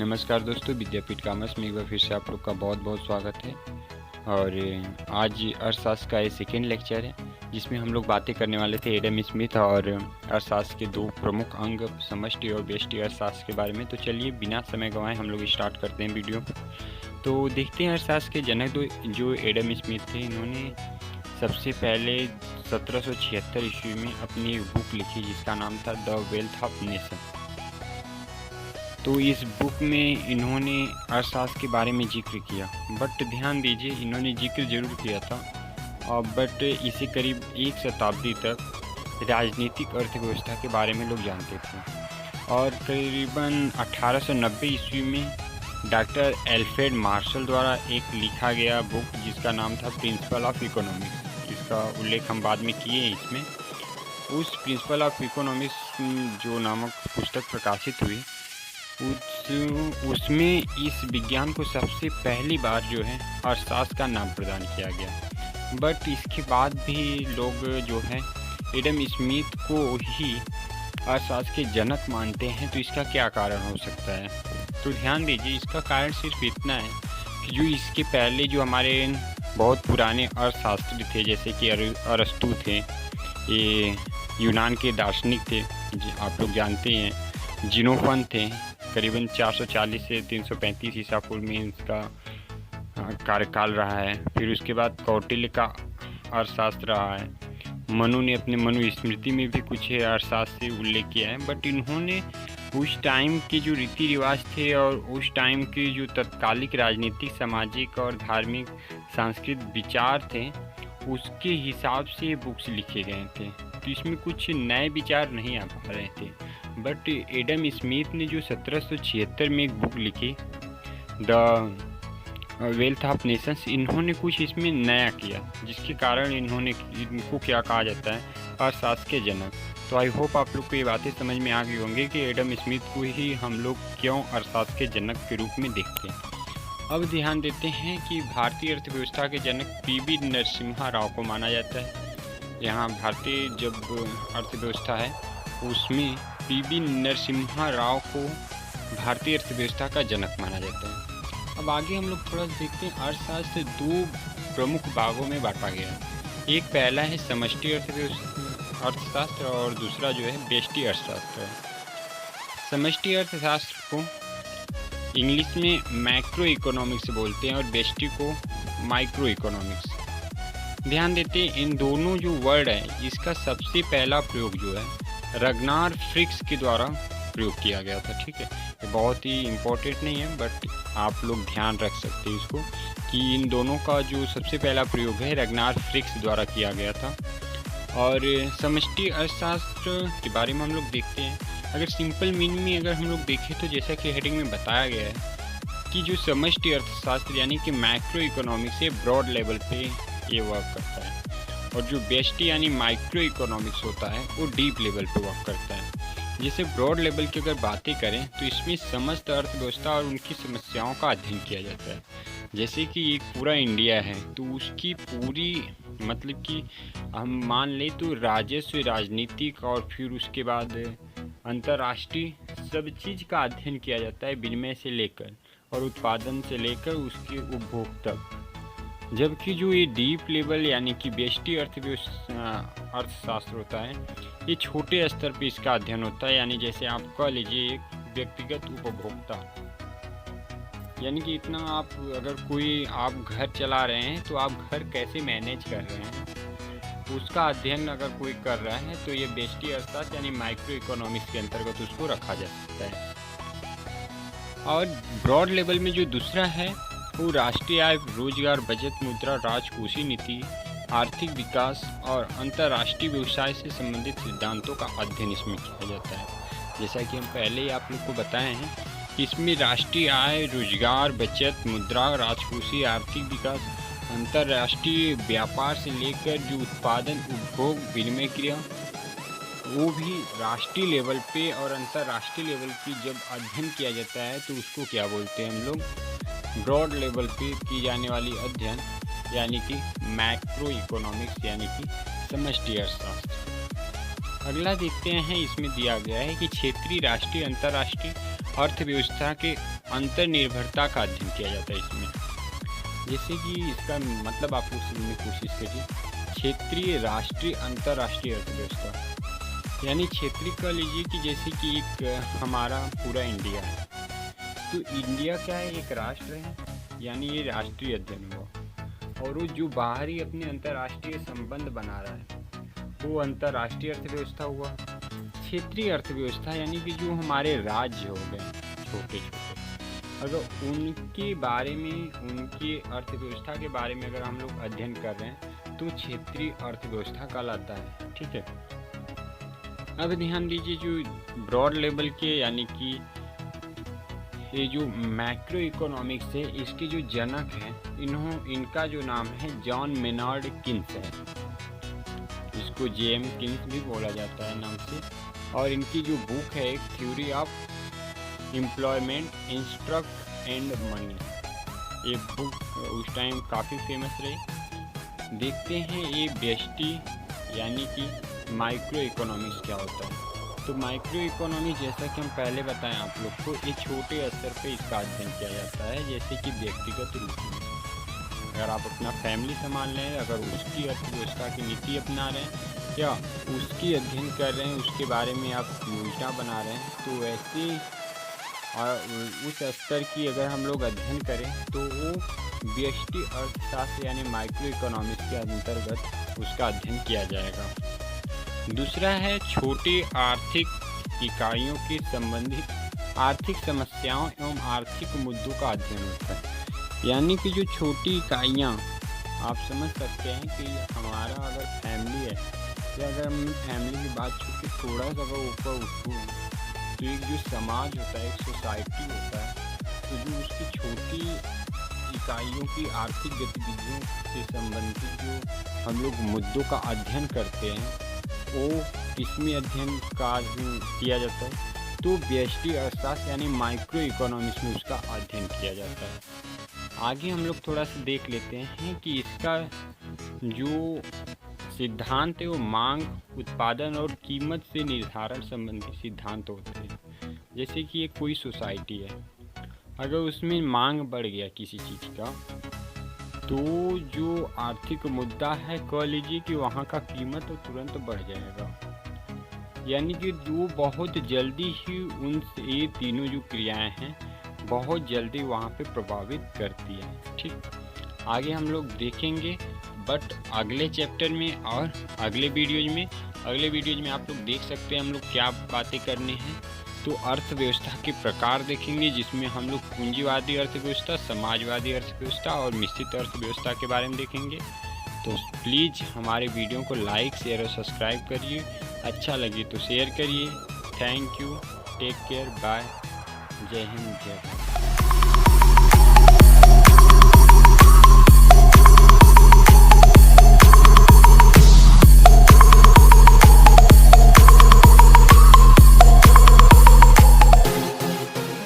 नमस्कार दोस्तों, विद्यापीठ कॉमर्स में एक बार फिर से आप लोग का बहुत बहुत स्वागत है। और आज अर्थशास्त्र का ये सेकेंड लेक्चर है जिसमें हम लोग बातें करने वाले थे एडम स्मिथ और अर्थशास्त्र के दो प्रमुख अंग समष्टि और व्यष्टि अर्थशास्त्र के बारे में। तो चलिए बिना समय गंवाए हम लोग स्टार्ट करते हैं वीडियो। तो देखते हैं अर्थशास्त्र के जनक जो एडम स्मिथ थे, इन्होंने सबसे पहले 1776 ईस्वी में अपनी एक बुक लिखी जिसका नाम था द वेल्थ ऑफ नेशन। तो इस बुक में इन्होंने अर्थशास्त्र के बारे में जिक्र किया, बट ध्यान दीजिए इन्होंने जिक्र जरूर किया था बट इसे करीब एक शताब्दी तक राजनीतिक अर्थव्यवस्था के बारे में लोग जानते थे। और करीबन 1890 ईस्वी में डॉक्टर एल्फ्रेड मार्शल द्वारा एक लिखा गया बुक जिसका नाम था प्रिंसिपल ऑफ इकोनॉमिक्स, इसका उल्लेख हम बाद में किए हैं इसमें। उस प्रिंसिपल ऑफ इकोनॉमिक्स जो नामक पुस्तक प्रकाशित हुई उसमें इस विज्ञान को सबसे पहली बार जो है अर्थशास्त्र का नाम प्रदान किया गया। बट इसके बाद भी लोग जो है एडम स्मिथ को ही अर्थशास्त्र के जनक मानते हैं। तो इसका क्या कारण हो सकता है? तो ध्यान दीजिए, इसका कारण सिर्फ इतना है कि जो इसके पहले जो हमारे बहुत पुराने अर्थशास्त्री थे जैसे कि अरस्तु थे, ये यूनान के दार्शनिक थे, आप लोग जानते हैं। जिनोफन थे, करीबन 440 से 335 ईसा पूर्व में इसका कार्यकाल रहा है। फिर उसके बाद कौटिल्य का अर्थशास्त्र रहा है। मनु ने अपने मनु स्मृति में भी कुछ अर्थशास्त्र से उल्लेख किया है। बट इन्होंने उस टाइम के जो रीति रिवाज थे और उस टाइम के जो तत्कालिक राजनीतिक, सामाजिक और धार्मिक सांस्कृतिक विचार थे उसके हिसाब से बुक्स लिखे गए थे। तो इसमें कुछ नए विचार नहीं आ पा रहे थे। बट एडम स्मिथ ने जो 1776 में एक बुक लिखी द वेल्थ ऑफ नेशंस, इन्होंने कुछ इसमें नया किया जिसके कारण इनको क्या कहा जाता है, अर्थशास्त्र के जनक। तो आई होप आप लोग को ये बातें समझ में आ गई होंगे कि एडम स्मिथ को ही हम लोग क्यों अर्थशास्त्र के जनक के रूप में देखते हैं। अब ध्यान देते हैं कि भारतीय अर्थव्यवस्था के जनक पी.वी. नरसिम्हा राव को माना जाता है। यहाँ भारतीय जब अर्थव्यवस्था है उसमें पी.वी. नरसिम्हा राव को भारतीय अर्थव्यवस्था का जनक माना जाता है। अब आगे हम लोग थोड़ा देखते हैं। अर्थशास्त्र दो प्रमुख भागों में बांटा गया है। एक पहला है समष्टि अर्थशास्त्र और दूसरा जो है व्यष्टि अर्थशास्त्र है। समष्टि अर्थशास्त्र को इंग्लिश में मैक्रो इकोनॉमिक्स बोलते हैं और व्यष्टि को माइक्रो इकोनॉमिक्स। ध्यान देते हैं इन दोनों जो वर्ड है इसका सबसे पहला प्रयोग जो है रगनार फ्रिक्स के द्वारा प्रयोग किया गया था। ठीक है, ये बहुत ही इम्पोर्टेंट नहीं है बट आप लोग ध्यान रख सकते हैं इसको कि इन दोनों का जो सबसे पहला प्रयोग है रगनार फ्रिक्स द्वारा किया गया था। और समष्टि अर्थशास्त्र के बारे में हम लोग देखते हैं। अगर सिंपल मीनिंग में अगर हम लोग देखें तो जैसा कि हेडिंग में बताया गया है कि जो समष्टि अर्थशास्त्र यानी कि मैक्रो इकोनॉमिक्स से ब्रॉड लेवल पे ये वर्क करता है, और जो व्यष्टि यानी माइक्रो इकोनॉमिक्स होता है वो डीप लेवल पे वर्क करता है। जैसे ब्रॉड लेवल की अगर बातें करें तो इसमें समस्त अर्थव्यवस्था और उनकी समस्याओं का अध्ययन किया जाता है। जैसे कि एक पूरा इंडिया है तो उसकी पूरी मतलब कि हम मान लें तो राजस्व, राजनीतिक और फिर उसके बाद अंतर्राष्ट्रीय सब चीज़ का अध्ययन किया जाता है, विनिमय से लेकर और उत्पादन से लेकर उसके उपभोग तक। जबकि जो ये डीप लेवल यानी कि व्यष्टि अर्थशास्त्र होता है ये छोटे स्तर पे इसका अध्ययन होता है। यानी जैसे आप कह लीजिए एक व्यक्तिगत उपभोक्ता, यानी कि इतना आप अगर आप घर चला रहे हैं तो आप घर कैसे मैनेज कर रहे हैं उसका अध्ययन अगर कोई कर रहा है तो ये व्यष्टि अर्थशास्त्र यानी माइक्रो इकोनॉमिक्स के अंतर्गत उसको रखा जा सकता है। और ब्रॉड लेवल में जो दूसरा है वो राष्ट्रीय आय, रोजगार, बचत, मुद्रा, राजकोषीय नीति, आर्थिक विकास और अंतर्राष्ट्रीय व्यवसाय से संबंधित सिद्धांतों का अध्ययन इसमें किया जाता है। जैसा कि हम पहले ही आप लोग को बताए हैं कि इसमें राष्ट्रीय आय, रोजगार, बचत, मुद्रा, राजकोषीय, आर्थिक विकास, अंतर्राष्ट्रीय व्यापार से लेकर जो उत्पादन, उपभोग, विनिमय क्रिया वो भी राष्ट्रीय लेवल पे और अंतर्राष्ट्रीय लेवल की जब अध्ययन किया जाता है तो उसको क्या बोलते हैं हम लोग, ब्रॉड लेवल पे की जाने वाली अध्ययन यानी कि मैक्रो इकोनॉमिक्स यानी कि समष्टि अर्थशास्त्र। अगला देखते हैं, इसमें दिया गया है कि क्षेत्रीय, राष्ट्रीय, अंतर्राष्ट्रीय अर्थव्यवस्था के अंतर्निर्भरता का अध्ययन किया जाता है इसमें। जैसे कि इसका मतलब आप लोग समझने की कोशिश करिए, क्षेत्रीय, राष्ट्रीय, अंतर्राष्ट्रीय अर्थव्यवस्था। यानी क्षेत्रीय कह लीजिए कि जैसे कि एक हमारा पूरा इंडिया है, तो इंडिया क्या है, एक राष्ट्र है, यानी ये राष्ट्रीय अध्ययन हुआ। और वो जो बाहरी अपने अंतर्राष्ट्रीय संबंध बना रहा है वो अंतर्राष्ट्रीय अर्थव्यवस्था हुआ। क्षेत्रीय अर्थव्यवस्था यानी कि जो हमारे राज्य हो गए छोटे छोटे, अगर उनके बारे में, उनके अर्थव्यवस्था के बारे में अगर हम लोग अध्ययन कर रहे हैं तो क्षेत्रीय अर्थव्यवस्था कहलाता है। ठीक है, अब ध्यान दीजिए जो ब्रॉड लेवल के यानी कि ये जो मैक्रो इकोनॉमिक्स है, इसके जो जनक हैं इनका जो नाम है जॉन मेनार्ड किन्स है, इसको जेएम किन्स भी बोला जाता है नाम से। और इनकी जो बुक है एक theory of employment, instruct and money, ये बुक उस टाइम काफ़ी फेमस रही। देखते हैं ये व्यष्टि यानी कि माइक्रो इकोनॉमिक्स क्या होता है। तो माइक्रो इकोनॉमी जैसा कि हम पहले बताएं आप लोग को, ये छोटे स्तर पे इसका अध्ययन किया जाता है, जैसे कि व्यक्तिगत रूप में अगर आप अपना फैमिली संभाल रहे हैं, अगर उसकी अर्थव्यवस्था की नीति अपना रहे हैं या उसकी अध्ययन कर रहे हैं, उसके बारे में आप योजना बना रहे हैं, तो वैसे उस स्तर की अगर हम लोग अध्ययन करें तो वो व्यष्टि अर्थशास्त्र यानी माइक्रो इकोनॉमिक्स के अंतर्गत उसका अध्ययन किया जाएगा। दूसरा है छोटे आर्थिक इकाइयों के संबंधित आर्थिक समस्याओं एवं आर्थिक मुद्दों का अध्ययन होता है। यानी कि जो छोटी इकाइयाँ, आप समझ सकते हैं कि हमारा अगर फैमिली है या अगर हम फैमिली की बात छूट के थोड़ा सा अगर ऊपर उठूँ तो एक जो समाज होता है, एक सोसाइटी होता है, तो जो उसकी छोटी इकाइयों की आर्थिक गतिविधियों से संबंधित जो हम लोग मुद्दों का अध्ययन करते हैं वो किसमें अध्ययन का किया जाता है, तो व्यष्टि अर्थशास्त्र यानी माइक्रो इकोनॉमिक्स में उसका अध्ययन किया जाता है। आगे हम लोग थोड़ा सा देख लेते हैं कि इसका जो सिद्धांत है वो मांग, उत्पादन और कीमत से निर्धारण संबंधी सिद्धांत होते हैं। जैसे कि ये कोई सोसाइटी है, अगर उसमें मांग बढ़ गया किसी चीज़ का तो जो आर्थिक मुद्दा है कह लीजिए कि वहाँ का कीमत तो तुरंत बढ़ जाएगा। यानी कि जो बहुत जल्दी ही उन ये तीनों जो क्रियाएं हैं बहुत जल्दी वहाँ पे प्रभावित करती है। ठीक, आगे हम लोग देखेंगे बट अगले चैप्टर में और अगले वीडियोज में आप लोग देख सकते हैं हम लोग क्या बातें करने हैं। तो अर्थव्यवस्था के प्रकार देखेंगे जिसमें हम लोग पूंजीवादी अर्थव्यवस्था, समाजवादी अर्थव्यवस्था और मिश्रित अर्थव्यवस्था के बारे में देखेंगे। तो प्लीज़ हमारे वीडियो को लाइक, शेयर और सब्सक्राइब करिए, अच्छा लगे तो शेयर करिए। Thank you, take care, bye, जय हिंद, जय भारत।